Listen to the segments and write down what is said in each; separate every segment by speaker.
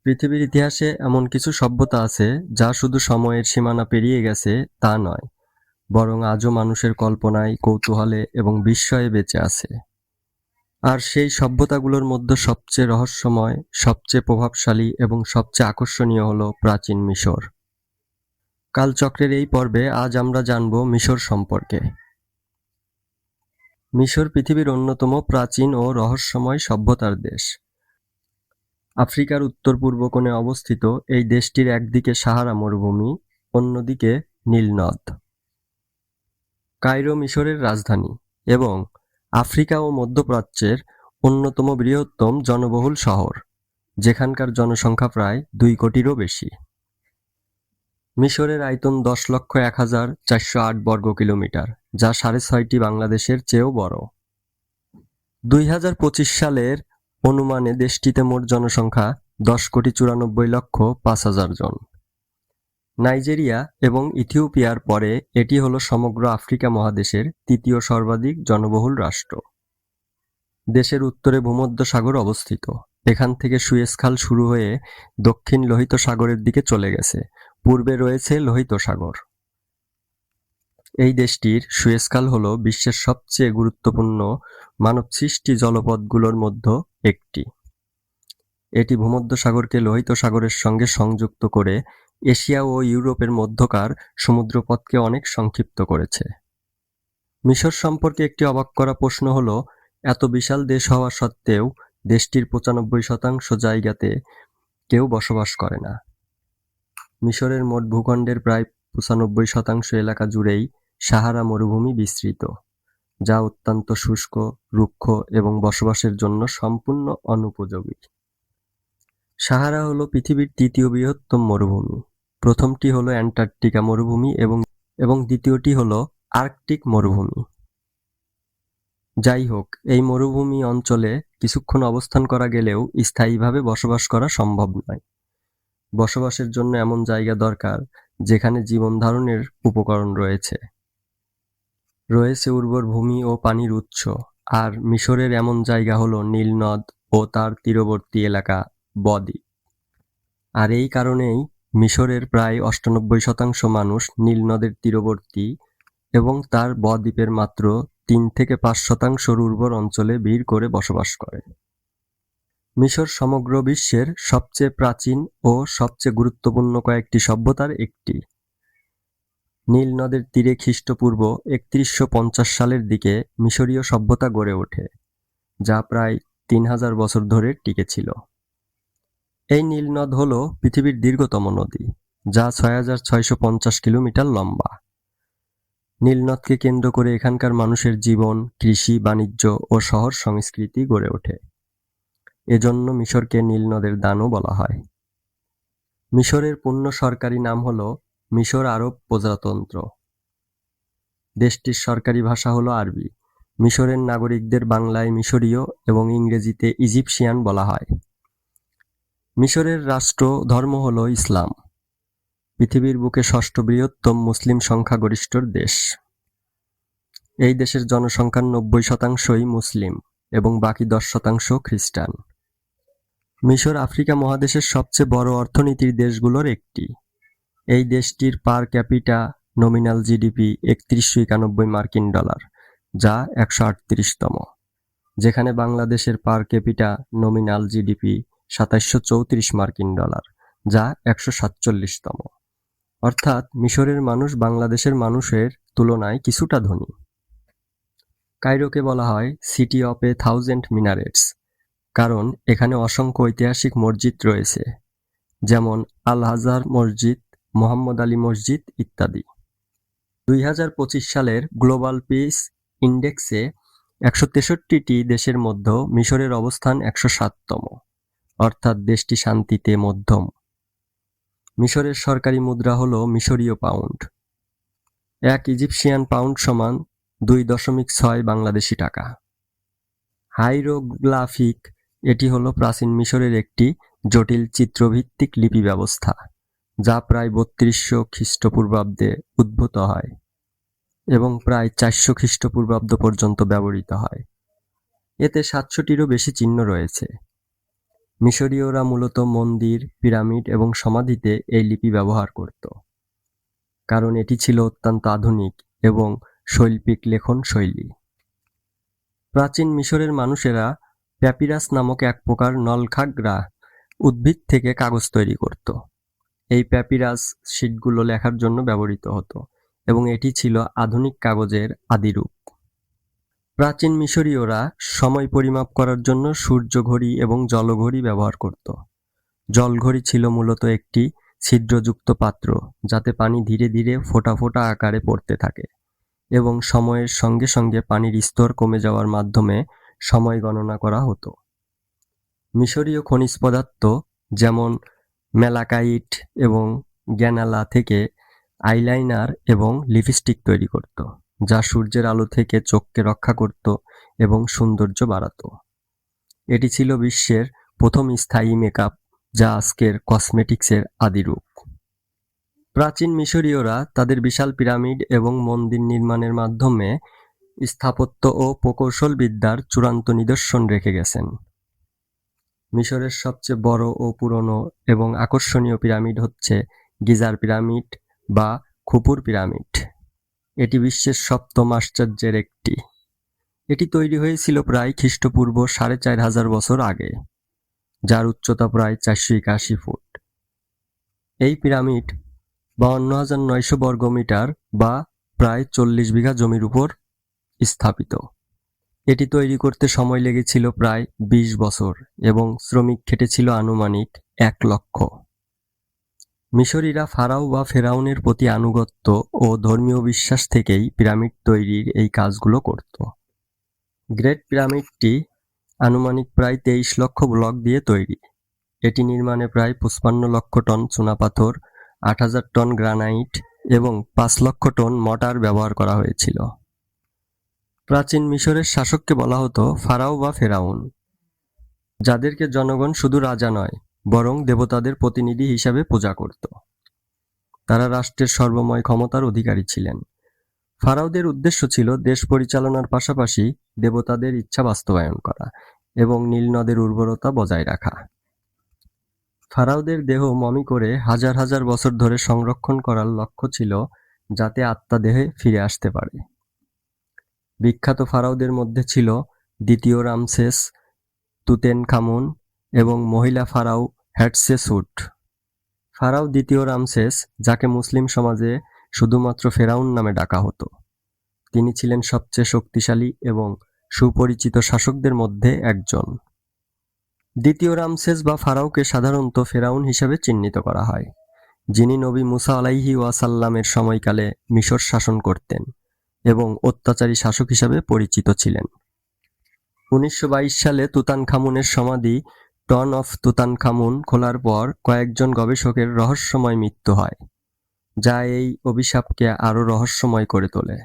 Speaker 1: পৃথিবীর ইতিহাসে এমন কিছু সভ্যতা আছে যা শুধু সময়ের সীমানা পেরিয়ে গেছে তা নয়, বরং আজও মানুষের কল্পনায়, কৌতূহলে এবং বিস্ময়ে বেঁচে আছে। আর সেই সভ্যতাগুলোর মধ্যে সবচেয়ে রহস্যময়, সবচেয়ে প্রভাবশালী এবং সবচেয়ে আকর্ষণীয় হলো প্রাচীন মিশর। কালচক্রের এই পর্বে আজ আমরা জানব মিশর সম্পর্কে। মিশর পৃথিবীর অন্যতম প্রাচীন ও রহস্যময় সভ্যতার দেশ। আফ্রিকার উত্তর-পূর্ব কোণে অবস্থিত এই দেশটির একদিকে সাহারা মরুভূমি, অন্যদিকে নীল নদ। কায়রো মিশরের রাজধানী এবং আফ্রিকা ও মধ্যপ্রাচ্যের অন্যতম বৃহত্তম জনবহুল শহর, যেখানকার জনসংখ্যা প্রায় 2 কোটিরও বেশি। মিশরের আয়তন 10,01,408 বর্গ কিলোমিটার, যা 6.5টি বাংলাদেশের চেয়েও বড়। 2025 সালের অনুমানে দেশটিতে মোট জনসংখ্যা 10,94,05,000 জন। নাইজেরিয়া এবং ইথিওপিয়ার পরে এটি হলো সমগ্র আফ্রিকা মহাদেশের তৃতীয় সর্বাধিক জনবহুল রাষ্ট্র। দেশের উত্তরে ভূমধ্যসাগর অবস্থিত। এখান থেকে সুয়েজ খাল শুরু হয়ে দক্ষিণ লোহিত সাগরের দিকে চলে গেছে। পূর্বে রয়েছে লোহিত সাগর। এই দেশটির সুয়েজ খাল হল বিশ্বের সবচেয়ে গুরুত্বপূর্ণ মানবসৃষ্ট জলপথগুলোর মধ্যে একটি। এটি ভূমধ্যসাগরকে লোহিত সাগরের সঙ্গে সংযুক্ত করে এশিয়া ও ইউরোপের মধ্যকার সমুদ্রপথকে অনেক সংক্ষিপ্ত করেছে। মিশর সম্পর্কে একটি অবাক করা প্রশ্ন হল, এত বিশাল দেশ হওয়া সত্ত্বেও দেশটির 95% জায়গাতে কেউ বসবাস করে না। মিশরের মোট ভূখণ্ডের প্রায় 95% এলাকা জুড়েই সাহারা মরুভূমি বিস্তৃত, যা অত্যন্ত শুষ্ক, রুক্ষ এবং বসবাসের জন্য সম্পূর্ণ অনুপযোগী। সাহারা হলো পৃথিবীর তৃতীয় বৃহত্তম মরুভূমি। প্রথমটি হলো অ্যান্টার্কটিকা মরুভূমি এবং দ্বিতীয়টি হলো আর্কটিক মরুভূমি। যাই হোক, এই মরুভূমি অঞ্চলে কিছুক্ষণ অবস্থান করা গেলেও স্থায়ীভাবে বসবাস করা সম্ভব নয়। বসবাসের জন্য এমন জায়গা দরকার যেখানে জীবন ধারণের উপকরণ রয়েছে। রয়েছে উর্বর ভূমি ও পানির উৎস, আর মিশরের এমন জায়গা হলো নীল নদ ও তার তীরবর্তী এলাকা বদ্বীপ। আর এই কারণেই মিশরের প্রায় 98% মানুষ নীল নদের তীরবর্তী এবং তার বদ্বীপের মাত্র 3-5% উর্বর অঞ্চলে ভিড় করে বসবাস করে। মিশর সমগ্র বিশ্বের সবচেয়ে প্রাচীন ও সবচেয়ে গুরুত্বপূর্ণ কয়েকটি সভ্যতার একটি। নীল নদের তীরে খ্রিস্টপূর্ব 3150 সালের দিকে মিশরীয় সভ্যতা গড়ে ওঠে, যা প্রায় 3000 বছর ধরে টিকে ছিল। এই নীল নদ হল পৃথিবীর দীর্ঘতম নদী, যা 6650 কিলোমিটার লম্বা। নীল নদকে কেন্দ্র করে এখানকার মানুষের জীবন, কৃষি, বাণিজ্য ও শহর সংস্কৃতি গড়ে ওঠে। এজন্য মিশরকে নীল নদের দানও বলা হয়। মিশরের পূর্ণ সরকারি নাম হল মিশর আরব প্রজাতন্ত্র। দেশটির সরকারি ভাষা হল আরবি। মিশরের নাগরিকদের বাংলায় মিশরীয় এবং ইংরেজিতে ইজিপশিয়ান বলা হয়। মিশরের রাষ্ট্র ধর্ম হল ইসলাম। পৃথিবীর বুকে 6ষ্ঠ বৃহত্তম মুসলিম সংখ্যাগরিষ্ঠ দেশ। এই দেশের জনসংখ্যার 90%ই মুসলিম এবং বাকি 10% খ্রিস্টান। মিশর আফ্রিকা মহাদেশের সবচেয়ে বড় অর্থনীতির দেশগুলোর একটি। এই দেশটির পার ক্যাপিটা নমিনাল জিডিপি 3191 মার্কিন ডলার, যা 138তম, যেখানে বাংলাদেশের পার ক্যাপিটা নমিনাল জিডিপি 2734 মার্কিন ডলার, যা 147তম। অর্থাৎ মিশরের মানুষ বাংলাদেশের মানুষের তুলনায় কিছুটা ধনী। কায়রোকে বলা হয় সিটি অফ এ থাউজেন্ড মিনারেটস, কারণ এখানে অসংখ্য ঐতিহাসিক মসজিদ রয়েছে, যেমন আল আজহার মসজিদ, মোহাম্মদ আলী মসজিদ ইত্যাদি। 2025 সালের গ্লোবাল পিস ইন্ডেক্সে 163টি দেশের মধ্যে মিশরের অবস্থান 107তম, অর্থাৎ দেশটি শান্তিতে মধ্যম। মিশরের সরকারি মুদ্রা হল মিশরীয় পাউন্ড। 1 ইজিপশিয়ান পাউন্ড সমান 2.6 বাংলাদেশি টাকা। হাইরোগ্লাফিক, এটি হলো প্রাচীন মিশরের একটি জটিল চিত্রভিত্তিক লিপি ব্যবস্থা, যা প্রায় 3200 খ্রিস্টপূর্বাব্দে উদ্ভূত হয় এবং প্রায় 400 খ্রিস্টপূর্বাব্দ পর্যন্ত ব্যবহৃত হয়। এতে 700টিরও বেশি চিহ্ন রয়েছে। মিশরীয়রা মূলত মন্দির, পিরামিড এবং সমাধিতে এই লিপি ব্যবহার করত, কারণ এটি ছিল অত্যন্ত আধুনিক এবং শৈল্পিক লেখন শৈলী। প্রাচীন মিশরের মানুষেরা প্যাপিরাস নামক এক প্রকার নলখাগড়া উদ্ভিদ থেকে কাগজ তৈরি করত। এই প্যাপিরাস শিটগুলো লেখার জন্য ব্যবহৃত হতো এবং এটি ছিল আধুনিক কাগজের আদিরূপ। প্রাচীন মিশরীয়রা সময় পরিমাপ করার জন্য সূর্য ঘড়ি এবং জলঘড়ি ব্যবহার করত। জলঘড়ি ছিল মূলত একটি ছিদ্রযুক্ত পাত্র যাতে পানি ধীরে ধীরে ফোঁটা ফোঁটা আকারে পড়তে থাকে এবং সময়ের সঙ্গে সঙ্গে পানির স্তর কমে যাওয়ার মাধ্যমে সময় গণনা করা হতো। মিশরীয় খনিজ পদার্থ যেমন ম্যালাকাইট এবং গ্যানালা থেকে আইলাইনার এবং লিপস্টিক তৈরি করত, যা সূর্যের আলো থেকে চোখকে রক্ষা করত এবং সৌন্দর্য বাড়াত। এটি ছিল বিশ্বের প্রথম স্থায়ী মেকআপ, যা আজকের কসমেটিক্সের আদিরূপ। প্রাচীন মিশরীয়রা তাদের বিশাল পিরামিড এবং মন্দির নির্মাণের মাধ্যমে স্থাপত্য ও প্রকৌশল বিদ্যার চূড়ান্ত নিদর্শন রেখে গেছেন। মিশরের সবচেয়ে বড় ও পুরনো এবং আকর্ষণীয় পিরামিড হচ্ছে গিজার পিরামিড বা খুফুর পিরামিড। এটি বিশ্বের সপ্তম আশ্চর্যের একটি। এটি তৈরি হয়েছিল প্রায় খ্রিস্টপূর্ব ৪,৫০০ বছর আগে, যার উচ্চতা প্রায় ৪৮১ ফুট। এই পিরামিড ৫২,৯০০ বর্গমিটার বা প্রায় ৪০ বিঘা জমির উপর স্থাপিত। এটি তৈরি করতে সময় লেগেছিল প্রায় ২০ বছর এবং শ্রমিক খেটেছিল আনুমানিক ১ লক্ষ। মিশরীরা ফারাও বা ফেরাউনের প্রতি আনুগত্য ও ধর্মীয় বিশ্বাস থেকেই পিরামিড তৈরির এই কাজগুলো করত। গ্রেট পিরামিডটি আনুমানিক প্রায় ২৩ লক্ষ ব্লক দিয়ে তৈরি। এটি নির্মাণে প্রায় ৫৫ লক্ষ টন চুনাপাথর, ৮,০০০ টন গ্রানাইট এবং ৫ লক্ষ টন মর্টার ব্যবহার করা হয়েছিল। প্রাচীন মিশরের শাসককে বলা হতো ফারাও বা ফেরাউন, যাদেরকে জনগণ শুধু রাজা নয় বরং দেবতাদের প্রতিনিধি হিসাবে পূজা করত। তারা রাষ্ট্রের সর্বময় ক্ষমতার অধিকারী ছিলেন। ফারাওদের উদ্দেশ্য ছিল দেশ পরিচালনার পাশাপাশি দেবতাদের ইচ্ছা বাস্তবায়ন করা এবং নীল নদের উর্বরতা বজায় রাখা। ফারাওদের দেহ মমি করে হাজার হাজার বছর ধরে সংরক্ষণ করার লক্ষ্য ছিল যাতে আত্মা দেহে ফিরে আসতে পারে। বিখ্যাত ফারাওদের মধ্যে ছিল দ্বিতীয় রামসেস, তুতেনখামুন এবং মহিলা ফারাও হ্যাটশেসুট। ফারাও দ্বিতীয় রামসেস, যাকে মুসলিম সমাজে শুধুমাত্র ফেরাউন নামে ডাকা হতো, তিনি ছিলেন সবচেয়ে শক্তিশালী এবং সুপরিচিত শাসকদের মধ্যে একজন। দ্বিতীয় রামসেস বা ফারাওকে সাধারণত ফেরাউন হিসাবে চিহ্নিত করা হয়, যিনি নবী মুসা আলাইহি ওয়াসাল্লামের সময়কালে মিশর শাসন করতেন এবং অত্যাচারী শাসক হিসাবে পরিচিত ছিলেন। ১৯২২ সালে তুতানখামুনের সমাধি টন অফ তুতানখামুন খোলার পর কয়েকজন গবেষকের রহস্যময় মৃত্যু হয়, যা এই অভিশাপকে আরও রহস্যময় করে তোলে।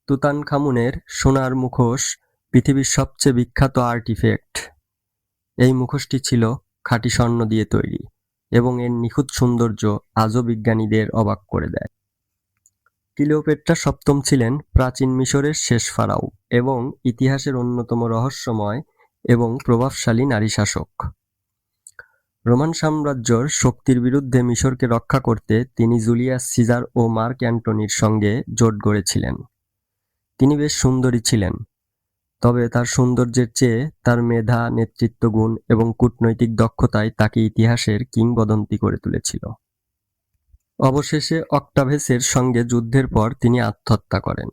Speaker 1: তুতানখামুনের সোনার মুখোশ পৃথিবীর সবচেয়ে বিখ্যাত আর্টিফ্যাক্ট। এই মুখোশটি ছিল খাঁটি স্বর্ণ দিয়ে তৈরি এবং এর নিখুঁত সৌন্দর্য আজও বিজ্ঞানীদের অবাক করে দেয়। ক্লিওপেট্রা সপ্তম ছিলেন প্রাচীন মিশরের শেষ ফারাও এবং ইতিহাসের অন্যতম রহস্যময় এবং প্রভাবশালী নারী শাসক। রোমান সাম্রাজ্যর শক্তির বিরুদ্ধে মিশরকে রক্ষা করতে তিনি জুলিয়াস সিজার ও মার্ক অ্যান্টনির সঙ্গে জোট গড়েছিলেন। তিনি বেশ সুন্দরী ছিলেন, তবে তার সৌন্দর্যের চেয়ে তার মেধা, নেতৃত্ব গুণ এবং কূটনৈতিক দক্ষতায় তাকে ইতিহাসের কিংবদন্তি করে তুলেছিল। অবশেষে অক্টাভেসের সঙ্গে যুদ্ধের পর তিনি আত্মহত্যা করেন।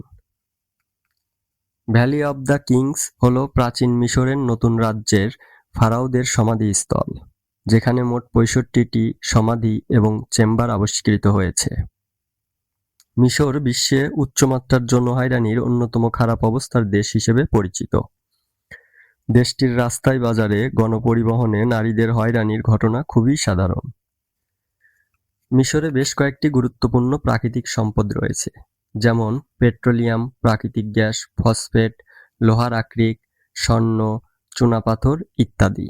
Speaker 1: ভ্যালি অব দ্য কিংস হল প্রাচীন মিশরের নতুন রাজ্যের ফারাওদের সমাধিস্থল, যেখানে মোট ৬৫টি সমাধি এবং চেম্বার আবিষ্কৃত হয়েছে। মিশর বিশ্বে উচ্চমাত্রার যৌন হয়রানির অন্যতম খারাপ অবস্থার দেশ হিসেবে পরিচিত। দেশটির রাস্তায় বাজারে গণপরিবহনে নারীদের হয়রানির ঘটনা খুবই সাধারণ। মিশরে বেশ কয়েকটি গুরুত্বপূর্ণ প্রাকৃতিক সম্পদ রয়েছে, যেমন পেট্রোলিয়াম, প্রাকৃতিক গ্যাস, ফসফেট, লোহার আকরিক, স্বর্ণ, চুনাপাথর ইত্যাদি।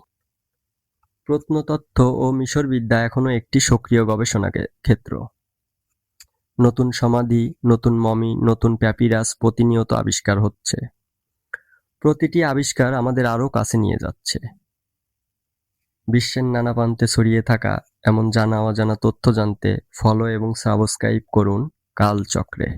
Speaker 1: প্রত্নতত্ত্ব ও মিশরবিদ্যা এখনও একটি সক্রিয় গবেষণা ক্ষেত্র। নতুন সমাধি, নতুন মমি, নতুন প্যাপিরাস প্রতিনিয়ত আবিষ্কার হচ্ছে। প্রতিটি আবিষ্কার আমাদের আরও কাছে নিয়ে যাচ্ছে। বিশ্বের নানা প্রান্তে ছড়িয়ে থাকা এমন জানা অজানা তথ্য জানতে ফলো এবং সাবস্ক্রাইব করুন কালচক্রে।